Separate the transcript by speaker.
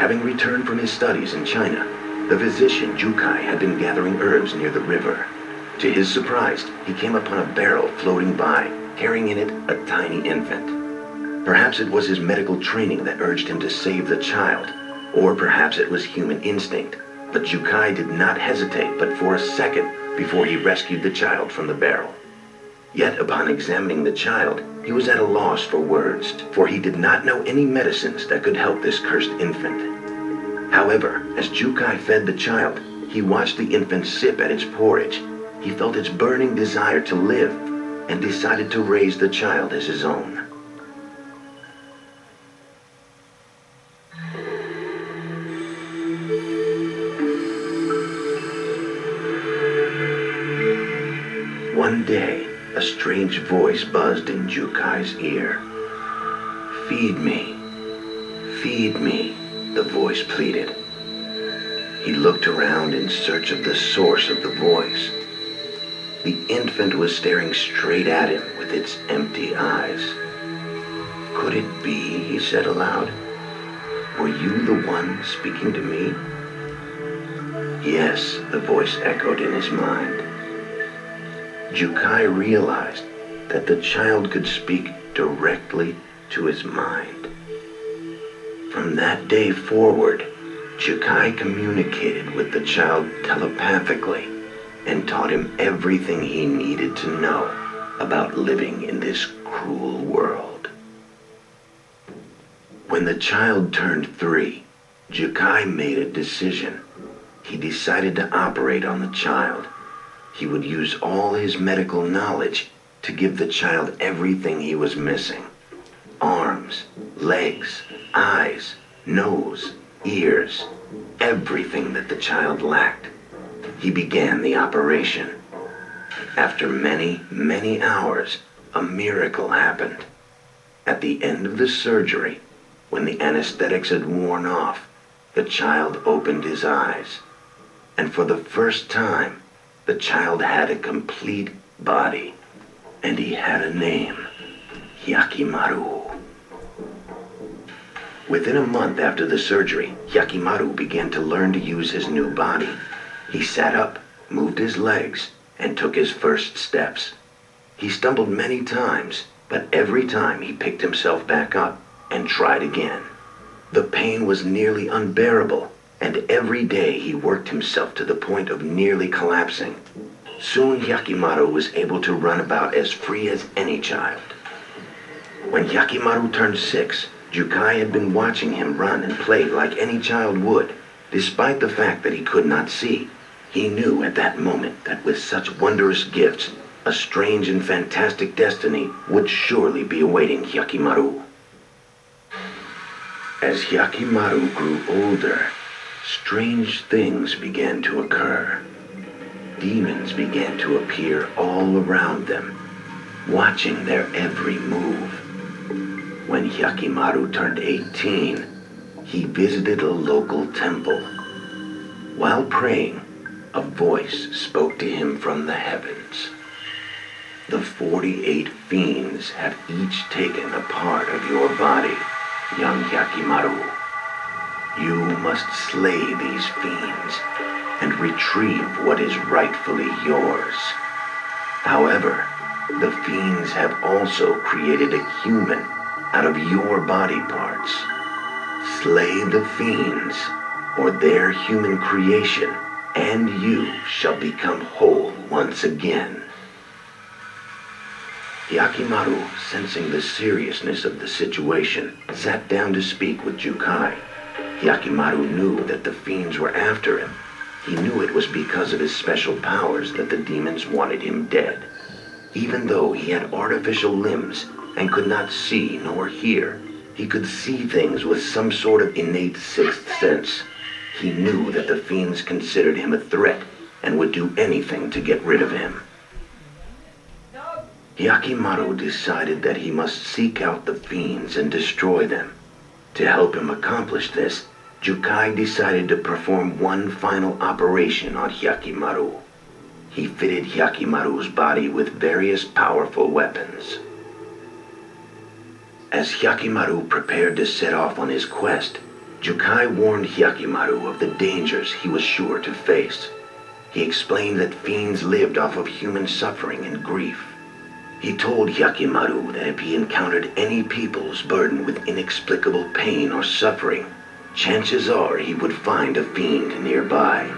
Speaker 1: Having returned from his studies in China, the physician Jukai had been gathering herbs near the river. To his surprise, he came upon a barrel floating by, carrying in it a tiny infant. Perhaps it was his medical training that urged him to save the child, or perhaps it was human instinct, but Jukai did not hesitate but for a second before he rescued the child from the barrel. Yet upon examining the child, he was at a loss for words, for he did not know any medicines that could help this cursed infant. However, as Jukai fed the child, he watched the infant sip at its porridge. He felt its burning desire to live and decided to raise the child as his own. One day, a strange voice buzzed in Jukai's ear. "Feed me, feed me," the voice pleaded. He looked around in search of the source of the voice. The infant was staring straight at him with its empty eyes. "Could it be?" he said aloud. "Were you the one speaking to me?" "Yes," the voice echoed in his mind. Jukai realized that the child could speak directly to his mind. From that day forward, Jukai communicated with the child telepathically and taught him everything he needed to know about living in this cruel world. When the child turned 3, Jukai made a decision. He decided to operate on the child. He would use all his medical knowledge to give the child everything he was missing. Arms, legs, eyes, nose, ears, everything that the child lacked. He began the operation. After many, many hours, a miracle happened. At the end of the surgery, when the anesthetics had worn off, the child opened his eyes. And for the first time, the child had a complete body, and he had a name, Hyakkimaru. Within a month after the surgery, Hyakkimaru began to learn to use his new body. He sat up, moved his legs, and took his first steps. He stumbled many times, but every time he picked himself back up and tried again. The pain was nearly unbearable, and every day he worked himself to the point of nearly collapsing. Soon Hyakkimaru was able to run about as free as any child. When Hyakkimaru turned 6, Jukai had been watching him run and play like any child would. Despite the fact that he could not see, he knew at that moment that with such wondrous gifts, a strange and fantastic destiny would surely be awaiting Hyakkimaru. As Hyakkimaru grew older, strange things began to occur. Demons began to appear all around them, watching their every move. When Hyakkimaru turned 18, he visited a local temple. While praying, a voice spoke to him from the heavens. "The 48 fiends have each taken a part of your body, young Hyakkimaru. You must slay these fiends and retrieve what is rightfully yours. However, the fiends have also created a human out of your body parts. Slay the fiends, or their human creation, and you shall become whole once again." Hyakkimaru, sensing the seriousness of the situation, sat down to speak with Jukai. Hyakkimaru knew that the fiends were after him. He knew it was because of his special powers that the demons wanted him dead. Even though he had artificial limbs and could not see nor hear, he could see things with some sort of innate sixth sense. He knew that the fiends considered him a threat and would do anything to get rid of him. Hyakkimaru decided that he must seek out the fiends and destroy them. To help him accomplish this, Jukai decided to perform one final operation on Hyakkimaru. He fitted Hyakkimaru's body with various powerful weapons. As Hyakkimaru prepared to set off on his quest, Jukai warned Hyakkimaru of the dangers he was sure to face. He explained that fiends lived off of human suffering and grief. He told Hyakkimaru that if he encountered any peoples burdened with inexplicable pain or suffering, chances are he would find a fiend nearby.